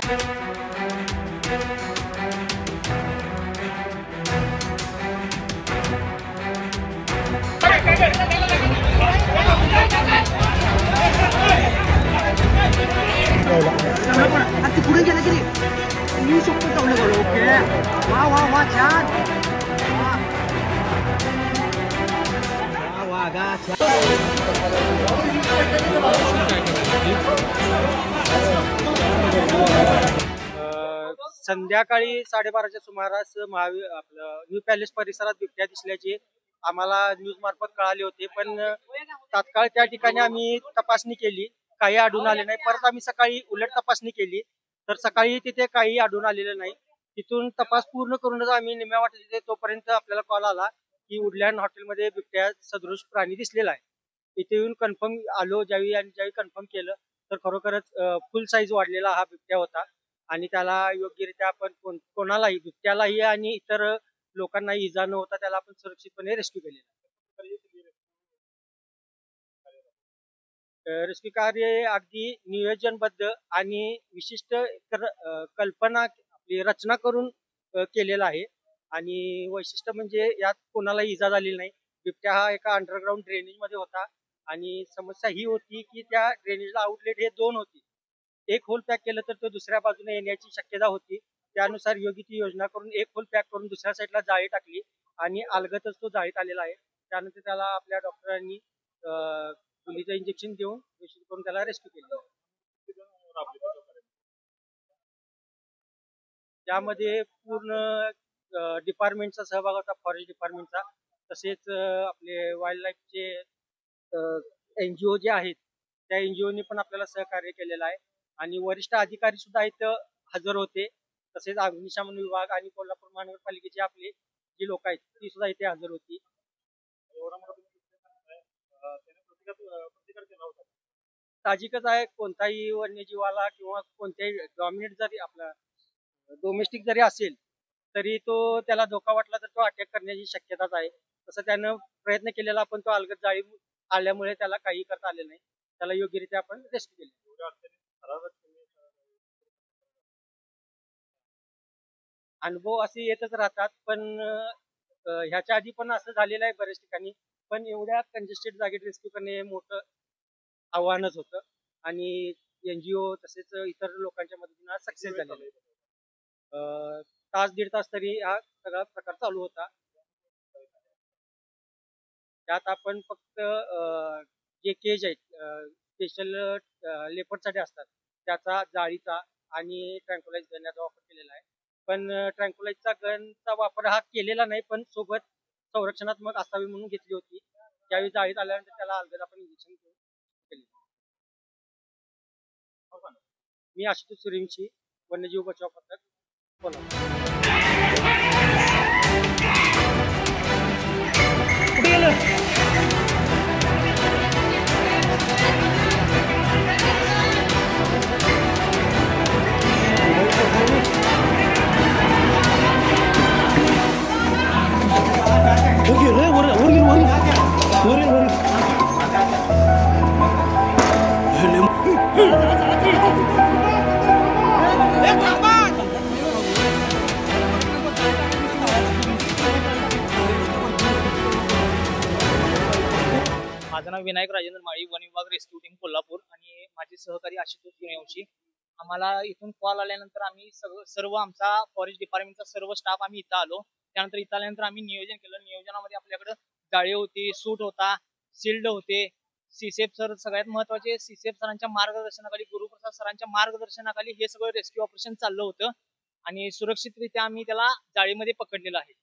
पुढे गेलं की मी शकतो चावलं ओके वा वा वा छान वा गा संध्याकाळी 12:30च्या सुमारास आपलं न्यू पॅलेस परिसरात बिबट्या दिसल्याची आम्हाला न्यूज मार्फत कळाले होते, पण तात्काळ त्या ठिकाणी आम्ही तपासणी केली, काही आढळून आले नाही. परत आम्ही सकाळी उलट तपासणी केली तर सकाळी तिथे काही आढळून आलेलं नाही. तिथून तपास पूर्ण करूनच आम्ही निम्या वाटेत तिथे तोपर्यंत आपल्याला कॉल आला की वुडलँड हॉटेलमध्ये बिबट्या सदृश प्राणी दिसलेला आहे. इथे येऊन कन्फर्म आलो ज्यावेळी कन्फर्म केलं तर खरोखरच फुल साईज वाढलेला हा बिबट्या होता आणि त्याला योग्यरित्या आपण कोणालाही बिबट्यालाही आणि इतर लोकांनाही इजा न होता त्याला आपण सुरक्षितपणे रेस्क्यू केलेला. रेस्क्यू कार्य अगदी नियोजनबद्ध आणि विशिष्ट कल्पना आपली रचना करून केलेला आहे आणि वैशिष्ट्य म्हणजे यात कोणालाही इजा झालेली नाही. बिबट्या हा एका अंडरग्राऊंड ड्रेनेज मध्ये होता आणि समस्या ही होती की त्या ड्रेनेजला आउटलेट हे 2 होती. एक होल पॅक केलं तर तो दुसऱ्या बाजूने येण्याची शक्यता होती. त्यानुसार योग्य ती योजना करून एक होल पॅक करून दुसऱ्या साईडला जाळी टाकली आणि अलगतच तो जाळीत आलेला आहे. त्यानंतर त्याला आपल्या डॉक्टरांनी गोळीचं इंजेक्शन देऊन बेशुद्ध करून त्याला रेस्क्यू केलं. त्यामध्ये पूर्ण डिपार्टमेंटचा सहभाग होता, फॉरेस्ट डिपार्टमेंटचा, तसेच आपले वाईल्ड लाईफचे NGO जे आहेत त्या NGOनी पण आपल्याला सहकार्य केलेलं आहे आणि वरिष्ठ अधिकारी सुद्धा इथं हजर होते. तसेच अग्निशमन विभाग आणि कोल्हापूर महानगरपालिकेचे आपले जी लोक आहेत ती सुद्धा इथे हजर होती. साहजिकच आहे, कोणताही वन्यजीवाला किंवा कोणत्याही डॉमिनेट जरी आपला डोमेस्टिक जरी असेल तरी त्याला धोका वाटला तर तो अटॅक करण्याची शक्यताच आहे. तसं त्यानं प्रयत्न केलेला पण तो अलगद जाळी आल्यामुळे त्याला काही करता आले नाही. त्याला योग्यरित्या आपण रेस्क्यू केले. अनुभव असे येतच राहतात, पण ह्याच्या आधी पण असं झालेलं आहे बऱ्याच ठिकाणी, पण एवढ्या कंजेस्टेड जागेत रेस्क्यू करणे मोठं आव्हानच होतं आणि NGO तसेच इतर लोकांच्या मदतीने सक्सेस झालेलं आहे. तास दीड तास तरी हा सगळा प्रकार चालू होता. त्यात आपण फक्त जे केज आहेत स्पेशल लेपर्डसाठी असतात त्याचा, जाळीचा आणि ट्रँक्युलाइज गन याचा वापर केलेला आहे. पण ट्रँक्युलाइजचा गनचा वापर हा केलेला नाही, पण सोबत संरक्षणात्मक असावी म्हणून घेतली होती. ज्यावेळी जाळीत आल्यानंतर त्याला अलगद आपण इंजेक्शन केले. मी आशुतोष सूर्यवंशी, वन्यजीव बचाव पथक, कोल्हापूर. माझं नाव विनायक राजेंद्र माळी, वन विभाग रेस्क्यू टीम कोल्हापूर आणि माझे सहकारी आशुतोष सूर्यवंशी. आम्हाला इथून कॉल आल्यानंतर आम्ही सर्व आमचा फॉरेस्ट डिपार्टमेंटचा सर्व स्टाफ आम्ही इथं आलो. त्यानंतर इथं आल्यानंतर आम्ही नियोजन केलं. नियोजनामध्ये आपल्याकडे जाळी होती, सूट होता, शिल्ड होते. सीसेफ सर सगळ्यात महत्वाचे, सीसेफ सरांच्या मार्गदर्शनाखाली, गुरुप्रसाद सरांच्या मार्गदर्शनाखाली हे सगळं रेस्क्यू ऑपरेशन चाललं होतं आणि सुरक्षितरित्या आम्ही त्याला जाळीमध्ये पकडलेलं आहे.